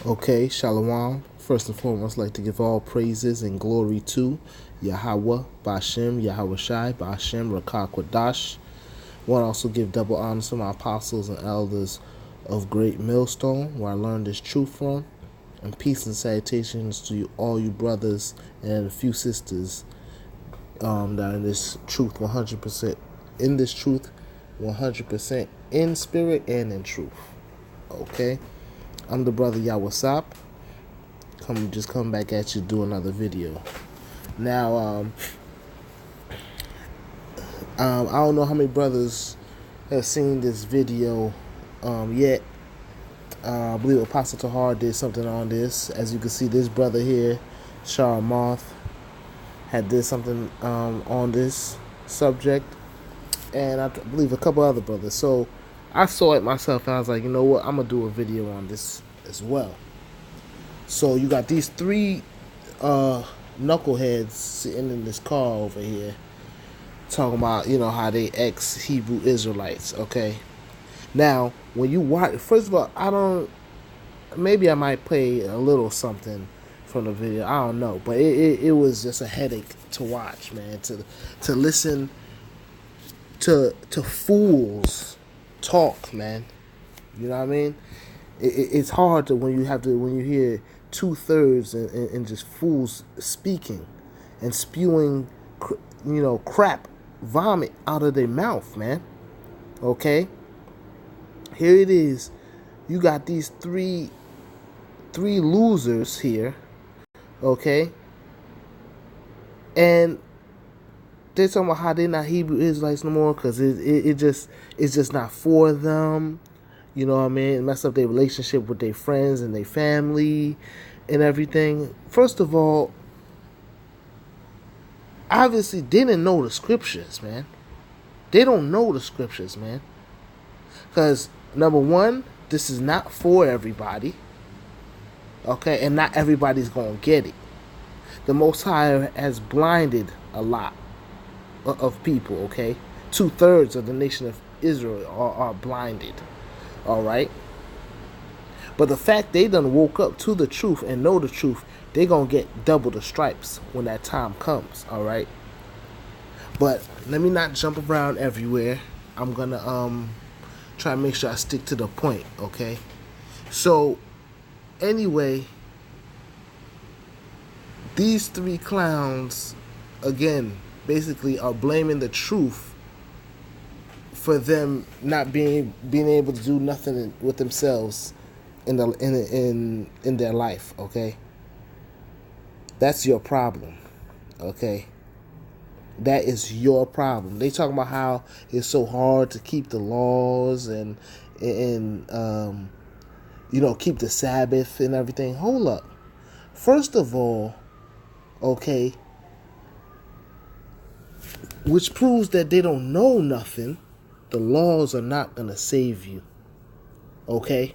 Okay, Shalom. First and foremost, I'd like to give all praises and glory to Yahweh, Bashem, Yahweh Shai, Bashem, Rakah Kwadash. I want to also give double honors to my apostles and elders of Great Millstone, where I learned this truth from. And peace and salutations to you, all you brothers and a few sisters that are in this truth 100%. In this truth 100% in spirit and in truth. Okay? I'm the brother Yawasap. Just come back at you, do another video. Now, I don't know how many brothers have seen this video yet. I believe Apostle Tahar did something on this. As you can see, this brother here, Shah Moth, did something on this subject, and I believe a couple other brothers. So I saw it myself, and I was like, you know what, I'm gonna do a video on this as well. So you got these three knuckleheads sitting in this car over here talking about, how they ex-Hebrew Israelites, okay? Now, when you watch, first of all, maybe I might play a little something from the video, I don't know, but it was just a headache to watch, man, to listen to fools talk, man. You know what I mean? It's hard to when you hear 2/3 and just fools speaking and spewing, crap, vomit out of their mouth, man. Okay, here it is. You got these three losers here, okay, and they're talking about how they're not Hebrew Israelites no more because it's just not for them. You know what I mean? It messed up their relationship with their friends and their family and everything. First of all, obviously they didn't know the scriptures, man. They don't know the scriptures, man. Because, number one, this is not for everybody. Okay? And not everybody's going to get it. The Most High has blinded a lot of people, okay? 2/3 of the nation of Israel are blinded. All right, but the fact they done woke up to the truth and know the truth, they gonna get double the stripes when that time comes. All right, but let me not jump around everywhere. I'm gonna try to make sure I stick to the point. Okay, so anyway, these three clowns again basically are blaming the truth for them not being able to do nothing with themselves in their life, okay? That's your problem, okay? That is your problem. They talking about how it's so hard to keep the laws and keep the Sabbath and everything. Hold up. First of all, okay, which proves that they don't know nothing. The laws are not going to save you. Okay?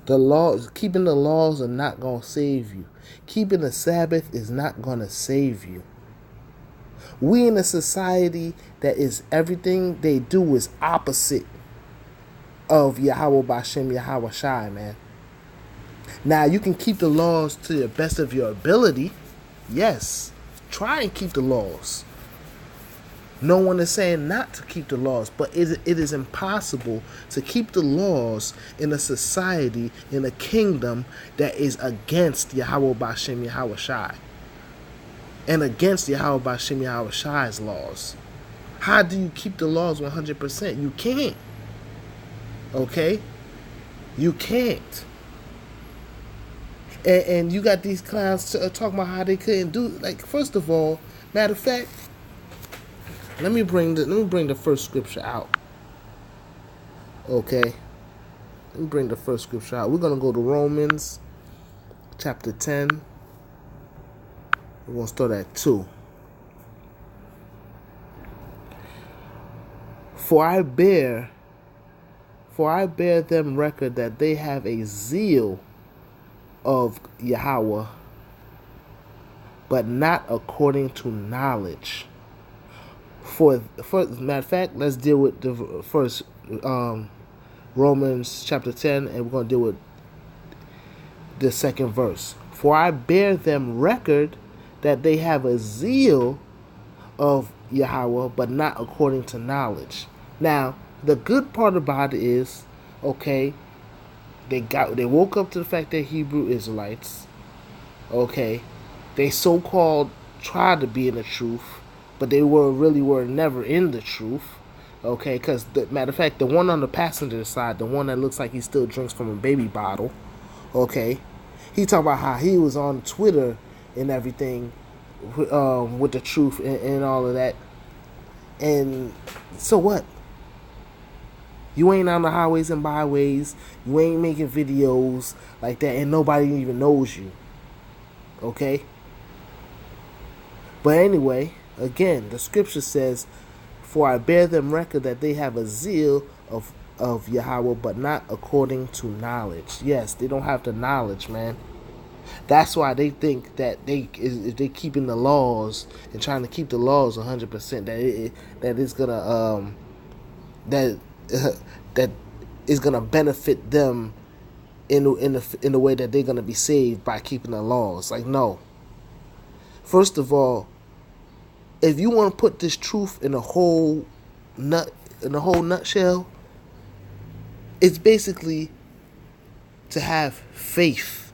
Keeping the laws are not going to save you. Keeping the Sabbath is not going to save you. We in a society that is everything they do is opposite of Yahweh Bashem, Yahweh Shai, man. Now, you can keep the laws to the best of your ability. Yes. Try and keep the laws. No one is saying not to keep the laws, but it is impossible to keep the laws in a society, in a kingdom that is against Yahweh Bashem Yahweh Shai and against Yahweh Bashem Yahweh Shai's laws. How do you keep the laws 100%? You can't. Okay? You can't. And you got these clowns talking about how they couldn't do, like, first of all, matter of fact, Let me bring the first scripture out. Okay. Let me bring the first scripture out. We're gonna go to Romans chapter 10. We're gonna start at 2. For I bear them record that they have a zeal of Yahweh, but not according to knowledge. For matter of fact, let's deal with the first Romans chapter 10, and we're going to deal with the second verse. For I bear them record that they have a zeal of Yahweh, but not according to knowledge. Now, the good part about it is, okay, they woke up to the fact that Hebrew Israelites, okay, they so called tried to be in the truth, but they were never in the truth. Okay, because matter of fact, the one on the passenger side, the one that looks like he still drinks from a baby bottle, okay, he talked about how he was on Twitter and everything, with the truth and all of that. And so what? You ain't on the highways and byways. You ain't making videos like that, and nobody even knows you. Okay? But anyway, again, the scripture says, for I bear them record that they have a zeal of Yahweh, but not according to knowledge. Yes, they don't have the knowledge, man. That's why they think that if they keeping the laws and trying to keep the laws 100%, that it's gonna that that is gonna benefit them in the way that they're gonna be saved by keeping the laws. Like, no. First of all, if you want to put this truth in a whole nutshell, it's basically to have faith.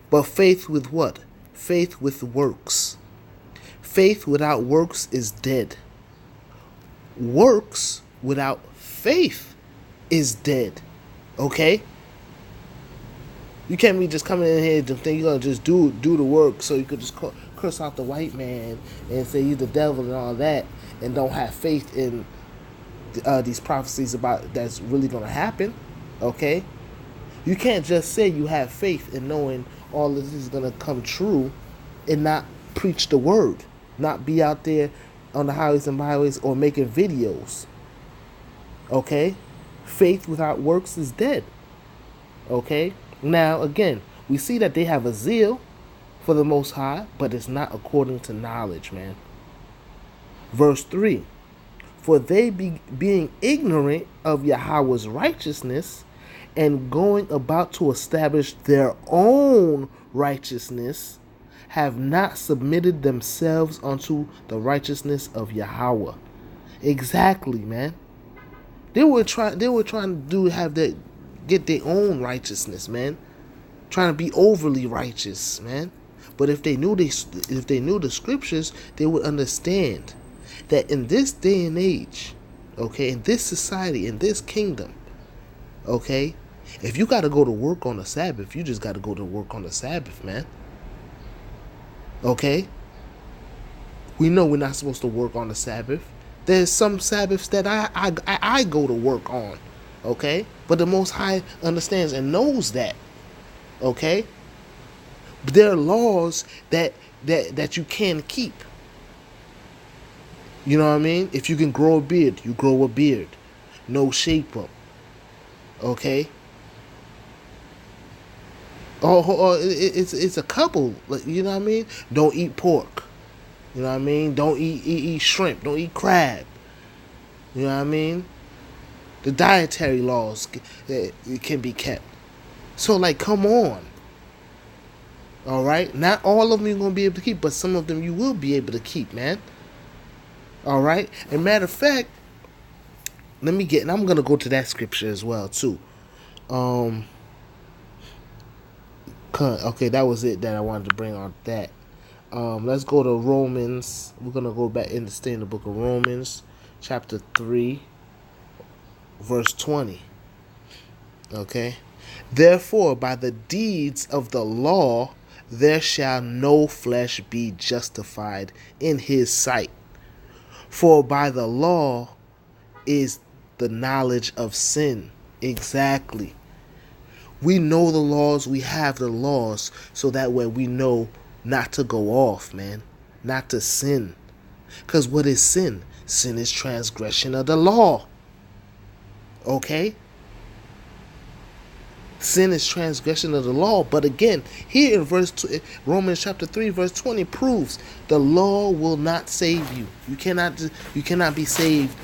But faith with what? Faith with works. Faith without works is dead. Works without faith is dead. Okay? You can't be just coming in here and think you're going to just do the work so you could just curse out the white man and say he's the devil and all that, and don't have faith in these prophecies about that's really going to happen. Okay? You can't just say you have faith in knowing all of this is going to come true and not preach the word, not be out there on the highways and byways or making videos. Okay? Faith without works is dead. Okay? Now, again, we see that they have a zeal for the Most High, but it's not according to knowledge, man. Verse 3, for they being ignorant of Yahweh's righteousness and going about to establish their own righteousness, have not submitted themselves unto the righteousness of Yahweh. Exactly, man. They were trying to get their own righteousness, man. Trying to be overly righteous, man. But if they knew the scriptures, they would understand that in this day and age, okay, in this society, in this kingdom, okay, if you got to go to work on the Sabbath, you just got to go to work on the Sabbath, man. Okay? We know we're not supposed to work on the Sabbath. There's some Sabbaths that I go to work on, okay? But the Most High understands and knows that, okay? But there are laws that you can keep. You know what I mean? If you can grow a beard, you grow a beard. No shape up, okay? Or it's a couple, you know what I mean? Don't eat pork. You know what I mean? Don't eat shrimp. Don't eat crab. You know what I mean? The dietary laws can be kept. So, like, come on. All right? Not all of them you're going to be able to keep, but some of them you will be able to keep, man. All right? And matter of fact, and I'm going to go to that scripture as well, too. Okay, that was it that I wanted to bring on that. Let's go to Romans. We're going to go back and stay in the book of Romans, chapter 3, verse 20. Okay? Therefore, by the deeds of the law, there shall no flesh be justified in his sight. For by the law is the knowledge of sin. Exactly. We know the laws, we have the laws, so that way we know not to go off, man. Not to sin. Because what is sin? Sin is transgression of the law. Okay? Sin is transgression of the law. But again, here in Romans chapter 3, verse 20 proves the law will not save you. You cannot be saved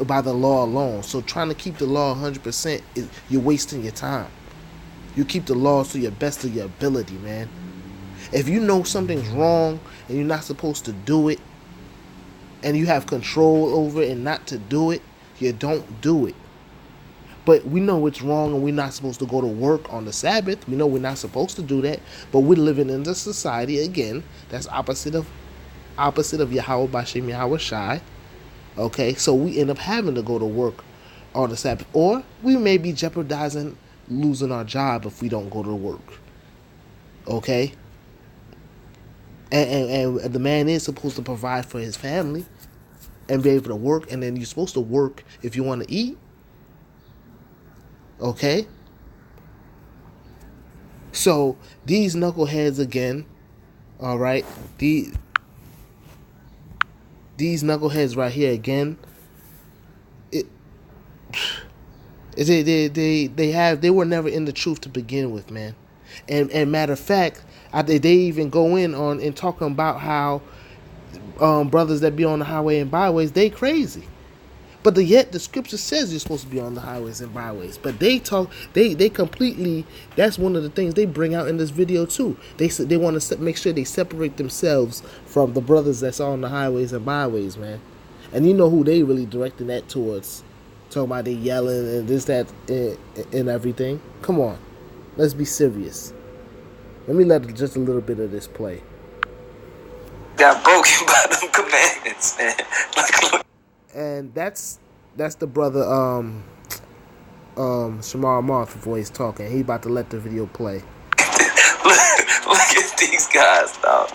by the law alone. So trying to keep the law 100%, you're wasting your time. You keep the laws to your best of your ability, man. If you know something's wrong and you're not supposed to do it, and you have control over it and not to do it, you don't do it. But we know it's wrong and we're not supposed to go to work on the Sabbath. We know we're not supposed to do that. But we're living in the society again that's opposite of Yahweh Bashem Yahweh Shai. Okay, so we end up having to go to work on the Sabbath, or we may be jeopardizing losing our job if we don't go to work. Okay, and the man is supposed to provide for his family and be able to work, and then you're supposed to work if you want to eat. Okay, so these knuckleheads again. All right, these knuckleheads right here again. They were never in the truth to begin with, man. And matter of fact, they even go in on and talking about how brothers that be on the highway and byways, they crazy. But yet the scripture says you're supposed to be on the highways and byways. But they completely, that's one of the things they bring out in this video too. They want to make sure they separate themselves from the brothers that's on the highways and byways, man. And you know who they really directing that towards. Talking about they yelling and this, that, and everything. Come on. Let's be serious. Let me let just a little bit of this play. Got broken by them commandments, man. And that's the brother Shamar Marth voice talking. He about to let the video play. look at these guys, dog.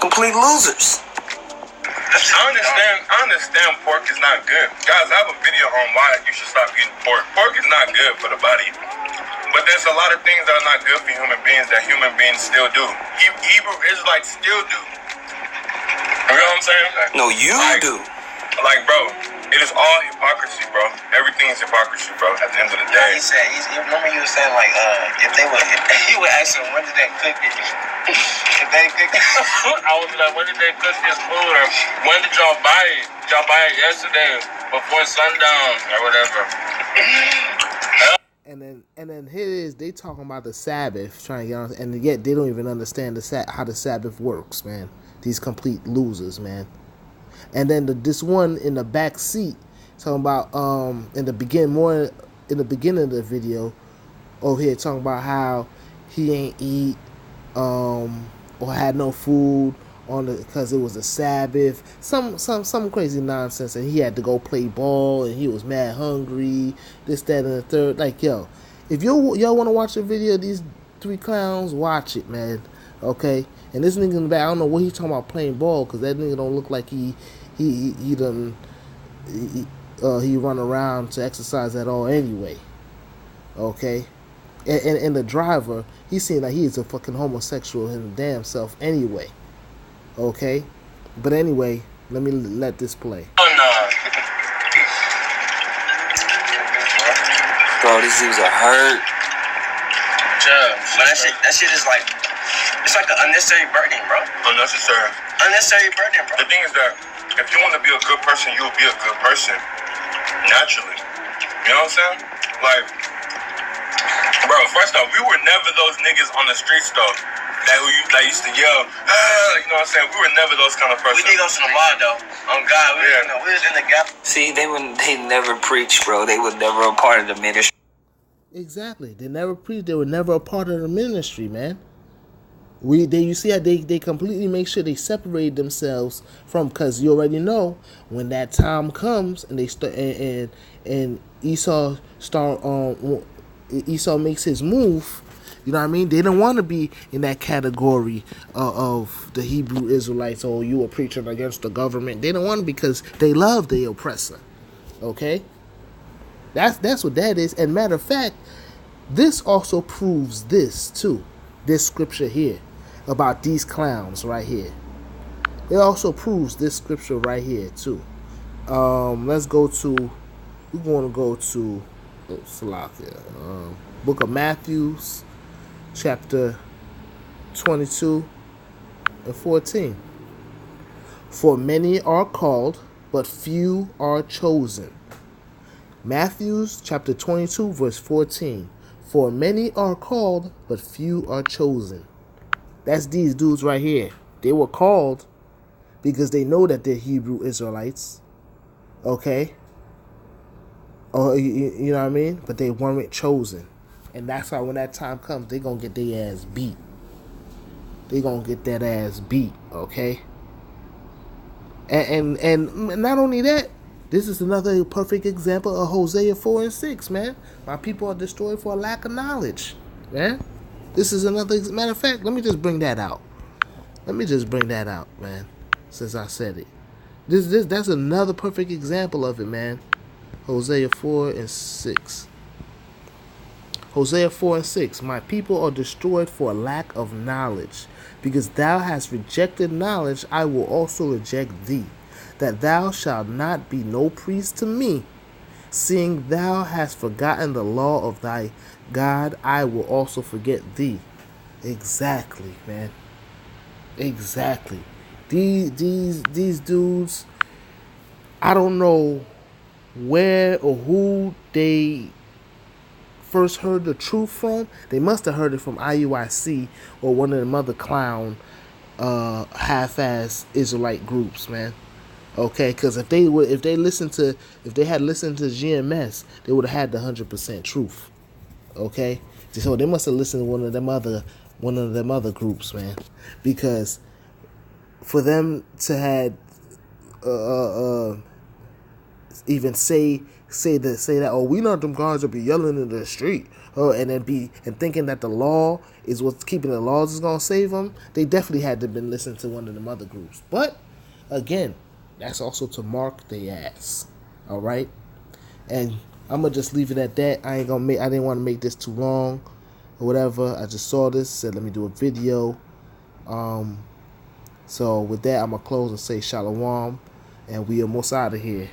Complete losers. I understand pork is not good. Guys, I have a video on why you should stop eating pork. Pork is not good for the body. But there's a lot of things that are not good for human beings that human beings still do. Hebrew Israelites still do. You know what I'm saying? No, you do. Like, bro, it is all hypocrisy, bro. Everything is hypocrisy, bro, at the end of the day. He said, remember you were saying, like, if he would ask him, when did they cook it? If they cook it, I was like, when did they cook this food? Or when did y'all buy it? Did y'all buy it yesterday before sundown or whatever? And then here it is, they talking about the Sabbath, trying to get on, and yet they don't even understand how the Sabbath works, man. These complete losers, man. And then this one in the back seat talking about in the beginning of the video over here talking about how he ain't eat or had no food on because it was a Sabbath, some crazy nonsense, and he had to go play ball and he was mad hungry, this, that, and the third. Like, yo, if y'all want to watch a video of these three clowns, watch it, man. Okay. And this nigga in the back, I don't know what he talking about playing ball, because that nigga don't look like he run around to exercise at all anyway. Okay. And the driver, he seemed like he is a fucking homosexual in the damn self anyway. Okay. But anyway, let this play. oh no. Bro, these dudes are hurt. But that shit is like, it's like an unnecessary burden, bro. Unnecessary. Unnecessary burden, bro. The thing is that if you want to be a good person, you'll be a good person naturally. You know what I'm saying? Like, bro, first off, we were never those niggas on the streets though that used to yell, you know what I'm saying? We were never those kind of persons. We did go to the bar though. On God, we was in the gap. See, they never preached, bro. They were never a part of the ministry. Exactly. They never preached. They were never a part of the ministry, man. You see how they completely make sure they separate themselves from, because you already know when that time comes and they start and Esau makes his move. You know what I mean? They don't want to be in that category of the Hebrew Israelites, or you are preaching against the government. They don't want to, because they love the oppressor. Okay, that's what that is. And matter of fact, this also proves this too. This scripture here about these clowns right here. It also proves this scripture right here too. Let's go to. We're going to go to Book of Matthew, chapter 22 and 14. For many are called, but few are chosen. Matthew chapter 22 verse 14. For many are called, but few are chosen. That's these dudes right here. They were called because they know that they're Hebrew Israelites. Okay? Or you know what I mean? But they weren't chosen. And that's why when that time comes, they're going to get their ass beat. They're going to get that ass beat. Okay? And not only that, this is another perfect example of Hosea 4 and 6, man. My people are destroyed for a lack of knowledge, man. This is another matter of fact. Let me just bring that out. Man. Since I said it, that's another perfect example of it, man. Hosea 4 and 6. Hosea 4 and 6. My people are destroyed for a lack of knowledge. Because thou hast rejected knowledge, I will also reject thee, that thou shalt not be no priest to me. Seeing thou hast forgotten the law of thy God, I will also forget thee. Exactly, man. Exactly. These dudes, I don't know where or who they first heard the truth from. They must have heard it from IUIC or one of them other clown half-ass Israelite groups, man. Okay, because if they had listened to GMS, they would have had the 100% truth. Okay, so they must have listened to one of them other groups, man, because for them to had even say that, oh, we not them guys that be yelling in the street, and thinking that the law is what's keeping the laws is gonna save them. They definitely had to been listening to one of them other groups. But again, that's also to mark their ass. All right, and I'm gonna just leave it at that. I didn't want to make this too long or whatever. I just saw this, said let me do a video. So with that, I'm gonna close and say shalom, and we almost out of here.